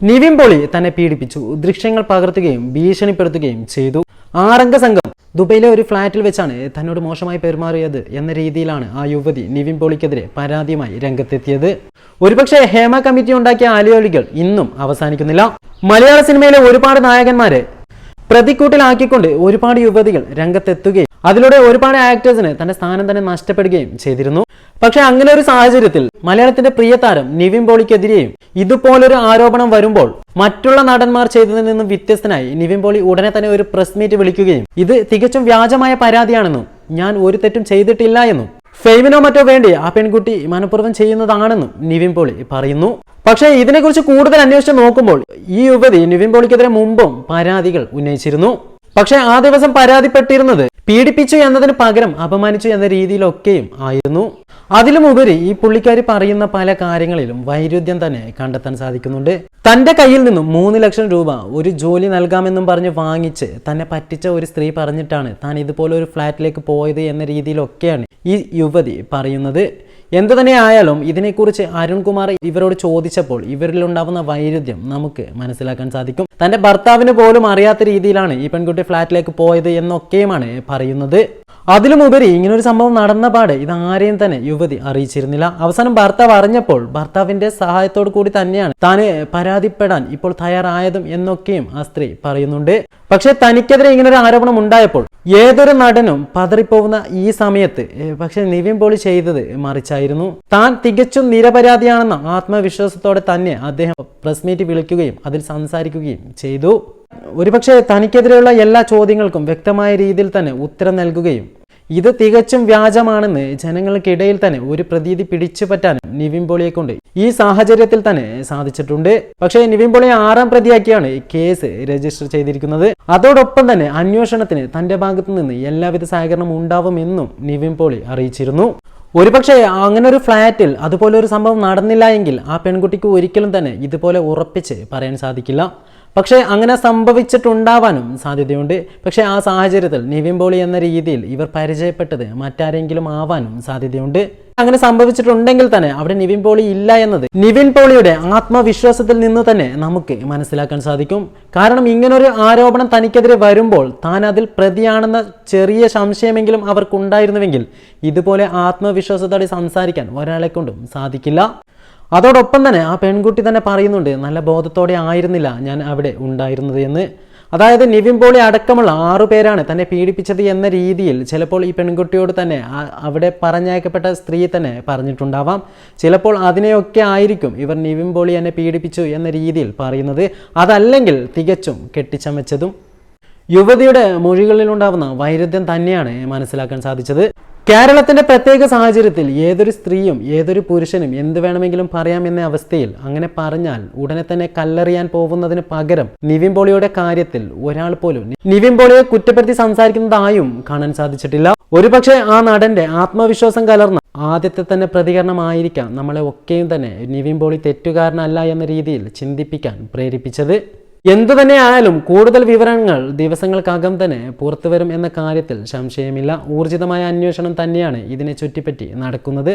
നിവിൻ പോളി തന്നെ പീഡിപ്പിച്ചു, ദൃശ്യങ്ങൾ പകർത്തുകയും ഭീഷണിപ്പെടുത്തുകയും ചെയ്തു. 6 അംഗ സംഘം ദുബൈയിലെ ഒരു ഫ്ളാറ്റിൽ വെച്ചാണ് തന്നോട് മോശമായി പെരുമാറിയത് എന്ന രീതിയിലാണ് ആ യുവതി നിവിൻ പോളിക്കെതിരെ പരാതിയുമായി രംഗത്തെത്തിയത്. ഒരുപക്ഷെ ഹേമ കമ്മിറ്റി ഉണ്ടാക്കിയ അലയൊലികൾ ഇന്നും അവസാനിക്കുന്നില്ല. മലയാള സിനിമയിലെ ഒരുപാട് നായകന്മാരെ പ്രതിക്കൂട്ടിലാക്കിക്കൊണ്ട് ഒരുപാട് യുവതികൾ രംഗത്തെത്തുകയും അതിലൂടെ ഒരുപാട് ആക്ടേഴ്സിന് തന്റെ സ്ഥാനം തന്നെ നഷ്ടപ്പെടുകയും ചെയ്തിരുന്നു. പക്ഷെ അങ്ങനെ ഒരു സാഹചര്യത്തിൽ മലയാളത്തിന്റെ പ്രിയ താരം നിവിൻ പോളിക്കെതിരെയും ഇതുപോലൊരു ആരോപണം വരുമ്പോൾ മറ്റുള്ള നടന്മാർ ചെയ്തതിൽ നിന്നും വ്യത്യസ്തനായി നിവിൻ പോളി ഉടനെ തന്നെ ഒരു പ്രസ് മീറ്റ് വിളിക്കുകയും ഇത് തികച്ചും വ്യാജമായ പരാതിയാണെന്നും ഞാൻ ഒരു തെറ്റും ചെയ്തിട്ടില്ല എന്നും ഫെയിമിനോ മറ്റോ വേണ്ടി ആ പെൺകുട്ടി മനഃപൂർവ്വം ചെയ്യുന്നതാണെന്നും നിവിൻ പോളി പറയുന്നു. പക്ഷേ ഇതിനെക്കുറിച്ച് കൂടുതൽ അന്വേഷിച്ച് നോക്കുമ്പോൾ ഈ യുവതി നിവിൻ പോളിക്കെതിരെ മുമ്പും പരാതികൾ ഉന്നയിച്ചിരുന്നു. പക്ഷെ ആ ദിവസം പരാതിപ്പെട്ടിരുന്നത് പീഡിപ്പിച്ചു എന്നതിന് പകരം അപമാനിച്ചു എന്ന രീതിയിലൊക്കെയും ആയിരുന്നു. അതിലുമുപരി ഈ പുള്ളിക്കാരി പറയുന്ന പല കാര്യങ്ങളിലും വൈരുദ്ധ്യം തന്നെ കണ്ടെത്താൻ സാധിക്കുന്നുണ്ട്. തന്റെ കയ്യിൽ നിന്നും 3 ലക്ഷം രൂപ ഒരു ജോലി നൽകാമെന്നും പറഞ്ഞ് വാങ്ങിച്ച് തന്നെ പറ്റിച്ച ഒരു സ്ത്രീ പറഞ്ഞിട്ടാണ് താൻ ഇതുപോലെ ഒരു ഫ്ലാറ്റിലേക്ക് പോയത് എന്ന രീതിയിലൊക്കെയാണ് ഈ യുവതി പറയുന്നത്. എന്തു തന്നെ ആയാലും ഇതിനെക്കുറിച്ച് അരുൺകുമാർ ഇവരോട് ചോദിച്ചപ്പോൾ ഇവരിലുണ്ടാവുന്ന വൈരുദ്ധ്യം നമുക്ക് മനസ്സിലാക്കാൻ സാധിക്കും. തന്റെ ഭർത്താവിന് പോലും അറിയാത്ത രീതിയിലാണ് ഈ പെൺകുട്ടി ഫ്ലാറ്റിലേക്ക് പോയത് എന്നൊക്കെയുമാണ് പറയുന്നത്. അതിലുമുപരി ഇങ്ങനൊരു സംഭവം നടന്ന പാട് ഇതാരെയും തന്നെ യുവതി അറിയിച്ചിരുന്നില്ല. അവസാനം ഭർത്താവ് അറിഞ്ഞപ്പോൾ ഭർത്താവിന്റെ സഹായത്തോടു കൂടി തന്നെയാണ് താന് പരാതിപ്പെടാൻ ഇപ്പോൾ തയ്യാറായതും എന്നൊക്കെയും ആ സ്ത്രീ പറയുന്നുണ്ട്. പക്ഷെ തനിക്കെതിരെ ഇങ്ങനൊരു ആരോപണം ഉണ്ടായപ്പോൾ ഏതൊരു നടനും പതറിപ്പോകുന്ന ഈ സമയത്ത് പക്ഷെ നിവിൻ പോളി ചെയ്തത് മറിച്ചായിരുന്നു. താൻ തികച്ചും നിരപരാധിയാണെന്ന ആത്മവിശ്വാസത്തോടെ തന്നെ അദ്ദേഹം പ്രസ് മീറ്റ് വിളിക്കുകയും അതിൽ സംസാരിക്കുകയും ചെയ്തു. ഒരുപക്ഷെ തനിക്കെതിരെയുള്ള എല്ലാ ചോദ്യങ്ങൾക്കും വ്യക്തമായ രീതിയിൽ തന്നെ ഉത്തരം നൽകുകയും ഇത് തികച്ചും വ്യാജമാണെന്ന് ജനങ്ങൾക്കിടയിൽ തന്നെ ഒരു പ്രതീതി പിടിച്ചു പറ്റാനും നിവിൻ പോളിയെ കൊണ്ട് ഈ സാഹചര്യത്തിൽ തന്നെ സാധിച്ചിട്ടുണ്ട്. പക്ഷേ നിവിൻ പോളിയെ 6ാം പ്രതിയാക്കിയാണ് കേസ് രജിസ്റ്റർ ചെയ്തിരിക്കുന്നത്. അതോടൊപ്പം തന്നെ അന്വേഷണത്തിന് തന്റെ ഭാഗത്തു നിന്ന് എല്ലാവിധ സഹകരണം ഉണ്ടാവുമെന്നും നിവിൻ പോളി അറിയിച്ചിരുന്നു. ഒരുപക്ഷെ അങ്ങനെ ഒരു ഫ്ലാറ്റിൽ അതുപോലെ ഒരു സംഭവം നടന്നില്ല എങ്കിൽ ആ പെൺകുട്ടിക്ക് ഒരിക്കലും തന്നെ ഇതുപോലെ ഉറപ്പിച്ച് പറയാൻ സാധിക്കില്ല. പക്ഷേ അങ്ങനെ സംഭവിച്ചിട്ടുണ്ടാവാനും സാധ്യതയുണ്ട്. പക്ഷേ ആ സാഹചര്യത്തിൽ നിവിൻ പോളി എന്ന രീതിയിൽ ഇവർ പരിചയപ്പെട്ടത് മറ്റാരെങ്കിലും ആവാനും സാധ്യതയുണ്ട്. അങ്ങനെ സംഭവിച്ചിട്ടുണ്ടെങ്കിൽ തന്നെ അവിടെ നിവിൻ പോളി ഇല്ല എന്നത് നിവിൻ പോളിയുടെ ആത്മവിശ്വാസത്തിൽ നിന്ന് തന്നെ നമുക്ക് മനസ്സിലാക്കാൻ സാധിക്കും. കാരണം ഇങ്ങനൊരു ആരോപണം തനിക്കെതിരെ വരുമ്പോൾ താൻ അതിൽ പ്രതിയാണെന്ന ചെറിയ സംശയമെങ്കിലും അവർക്കുണ്ടായിരുന്നുവെങ്കിൽ ഇതുപോലെ ആത്മവിശ്വാസത്തോടെ സംസാരിക്കാൻ ഒരാളെ കൊണ്ടും സാധിക്കില്ല. അതോടൊപ്പം തന്നെ ആ പെൺകുട്ടി തന്നെ പറയുന്നുണ്ട്, നല്ല ബോധത്തോടെ ആയിരുന്നില്ല ഞാൻ അവിടെ ഉണ്ടായിരുന്നത് എന്ന്. അതായത് നിവിൻ പോളി അടക്കമുള്ള 6 പേരാണ് തന്നെ പീഡിപ്പിച്ചത് എന്ന രീതിയിൽ ചിലപ്പോൾ ഈ പെൺകുട്ടിയോട് തന്നെ അവിടെ പറഞ്ഞയക്കപ്പെട്ട സ്ത്രീ തന്നെ പറഞ്ഞിട്ടുണ്ടാവാം. ചിലപ്പോൾ അതിനെയൊക്കെ ആയിരിക്കും ഇവർ നിവിൻ പോളി എന്നെ പീഡിപ്പിച്ചു എന്ന രീതിയിൽ പറയുന്നത്. അതല്ലെങ്കിൽ തികച്ചും കെട്ടിച്ചമച്ചതും. യുവതിയുടെ മൊഴികളിലുണ്ടാവുന്ന വൈരുദ്ധ്യം തന്നെയാണ് മനസ്സിലാക്കാൻ സാധിച്ചത്. കേരളത്തിന്റെ പ്രത്യേക സാഹചര്യത്തിൽ ഏതൊരു സ്ത്രീയും ഏതൊരു പുരുഷനും എന്ത് വേണമെങ്കിലും പറയാമെന്ന അവസ്ഥയിൽ അങ്ങനെ പറഞ്ഞാൽ ഉടനെ തന്നെ കല്ലെറിയാൻ പോകുന്നതിന് പകരം നിവിൻ പോളിയുടെ കാര്യത്തിൽ ഒരാൾ പോലും നിവിൻ പോളിയെ കുറ്റപ്പെടുത്തി സംസാരിക്കുന്നതായും കാണാൻ സാധിച്ചിട്ടില്ല. ഒരുപക്ഷെ ആ നടന്റെ ആത്മവിശ്വാസം കലർന്ന ആദ്യത്തെ തന്നെ പ്രതികരണമായിരിക്കാം നമ്മളെ ഒക്കെയും തന്നെ നിവിൻ പോളി തെറ്റുകാരനല്ല എന്ന രീതിയിൽ ചിന്തിപ്പിക്കാൻ പ്രേരിപ്പിച്ചത്. എന്തു തന്നെ ആയാലും കൂടുതൽ വിവരങ്ങൾ ദിവസങ്ങൾക്കകം തന്നെ പുറത്തുവരും എന്ന കാര്യത്തിൽ സംശയമില്ല. ഊർജിതമായ അന്വേഷണം തന്നെയാണ് ഇതിനെ ചുറ്റിപ്പറ്റി നടക്കുന്നത്.